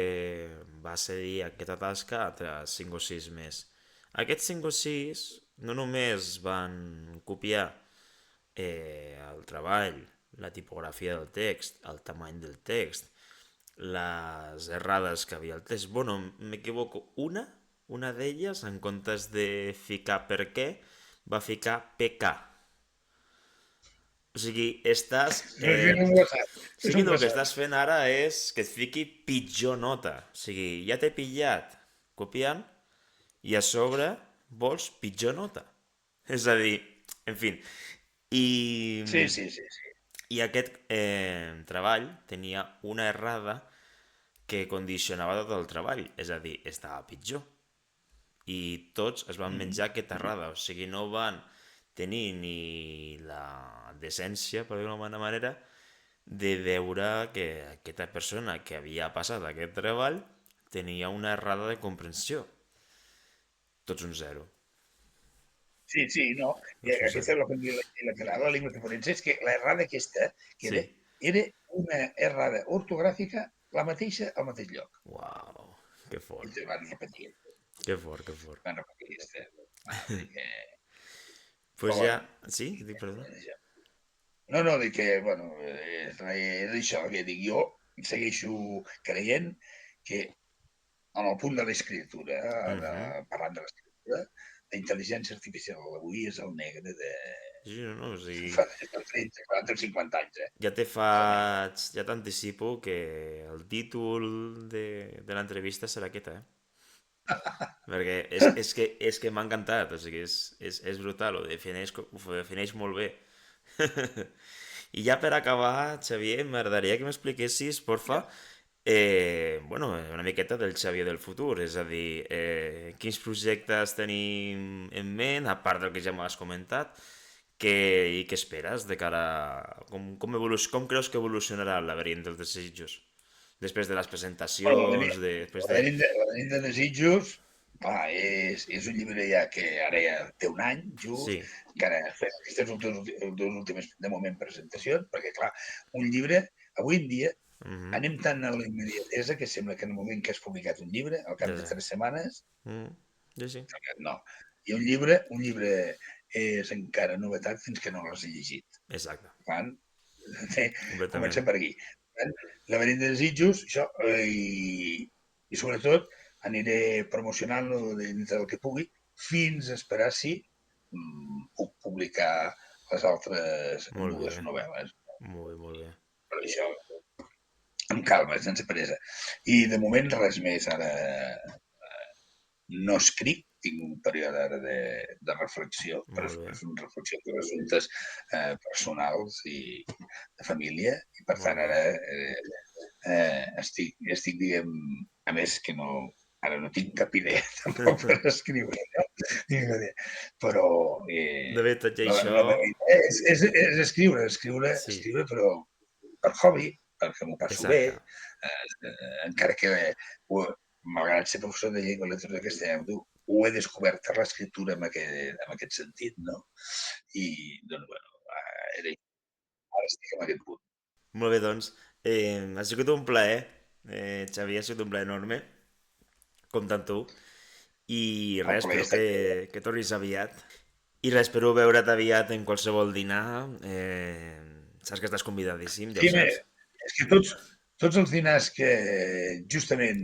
va cedir aquesta tasca a 5 o 6 més. Aquests 5 o 6 no només van copiar el treball, la tipografia del text, el tamany del text, les errades que havia al text. Bueno, m'equivoco. Una d'elles, en comptes de ficar per què, va ficar PK. O sigui, estàs... És un WhatsApp. O És sigui, un el que WhatsApp. estàs fent ara és que et fiqui pitjor nota. O sigui, ja t'he pillat copiant i a sobre vols pitjor nota. És a dir, en fi. I, Sí, sí, sí, sí. i aquest treball tenia una errada que condicionava tot el treball. És a dir, estava pitjor. I tots es van menjar aquesta errada. O sigui, no van tenir ni la decència, per dir-ho d'alguna manera, de veure que aquesta persona que havia passat aquest treball tenia una errada de comprensió. Tots un zero. Sí, sí, no. I Tots un aquesta zero. és el que em diu la língua que forense, és que l'errada aquesta que Sí. era una errada ortogràfica la mateixa al mateix lloc. Uau, que I fort. te van repetir. Que fort, que fort. Van repetir aquesta. Vull dir que... Pues Però ja... bueno, Sí? Dic, perdó? no, no, dic que, bueno, és això que dic jo, segueixo creient que en el punt de l'escriptura, parlant de l'escriptura, la intel·ligència artificial avui és el negre de Sí, no, o sigui... fa 30, 40 o 50 anys, Ja t'anticipo que el títol de l'entrevista serà aquesta, Perquè és que m'ha encantat, o sigui, és brutal, ho defineix molt bé. I ja per acabar, Xavier, m'agradaria que m'expliquessis, porfa, bueno, una miqueta del Xavier del futur, és a dir, quins projectes tenim en ment, a part del que ja m'has comentat, i què esperes de cara a... Com creus que evolucionarà el laberint dels desitjos? Després de les Bueno, presentacions, després de... Laberint de desitjos, clar, és un llibre ja que ara ja té un any, just, Sí. encara fem aquestes dues últimes, de moment, presentacions, perquè, clar, un llibre, avui en dia, Mhm. anem tan a la immediatesa que sembla que en el moment que has publicat un llibre, al cap de Exacte. 3 setmanes, Mm. Sí, sí. no. I un llibre és encara novetat fins que no l'has llegit. Exacte. Per tant, Completament. comencem per aquí. Per tant, Laberint de desitjos, això, i sobretot aniré promocionant-lo dintre del que pugui fins a esperar si puc publicar les altres Molt dues bé. novel·les. Molt bé, molt bé. Per això, amb calma, sense pressa. I de moment res més. Ara no escric, tinc un període ara de reflexió, però Molt bé. és una reflexió per assumptes personals i de família, i per Molt tant bé. ara estic, diguem, a més que no, ara no tinc cap idea tampoc per escriure, no? Però De tot i això... la meva idea és Sí, escriure, però per hobby, perquè m'ho passo bé, exacte. encara que malgrat ser professor de llengua i literatura castellana, ho he descobert a l'escriptura en aquest sentit, no? I, doncs, bueno, ara estic en aquest punt. Molt bé, doncs. Ha sigut un plaer, Xavier, ha sigut un plaer enorme, comptar amb tu. I El res, plaer espero està que tornis aviat. I res, espero veure't aviat en qualsevol dinar. Saps que estàs convidadíssim, ja ho sí, saps. és que tots els dinars que justament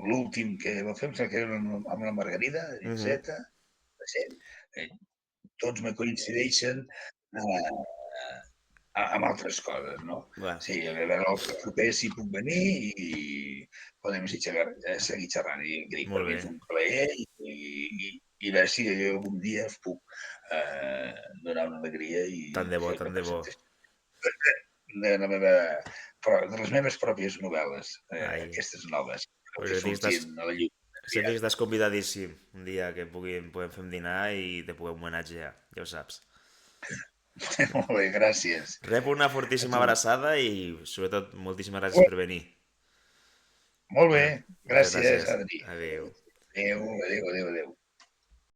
l'últim que vam fer, em sembla que era amb la Margarida, de Mhm. Nitzeta, eh, tots me coincideixen eh, amb altres coses, no? Bueno, Sí, a veure el proper si puc venir i podem seguir xerrant. I dic, per molt mi bé. és un plaer i veure si algun dia us puc donar una alegria i Tant de bo, fer una tant de bo. presentació de la meva, de les meves pròpies novel·les, Ai, aquestes noves, que pues vagi sortint a la llum sempre aviat. que estàs convidadíssim un dia que podem fer un dinar i te puguem homenatjar, ja ho saps. Molt bé, gràcies Rep una a fortíssima tu. abraçada i, sobretot, moltíssimes gràcies per venir. Molt bé, Ah, moltes gràcies, gràcies. Adri. Adéu. Adéu, adéu, adéu, adéu.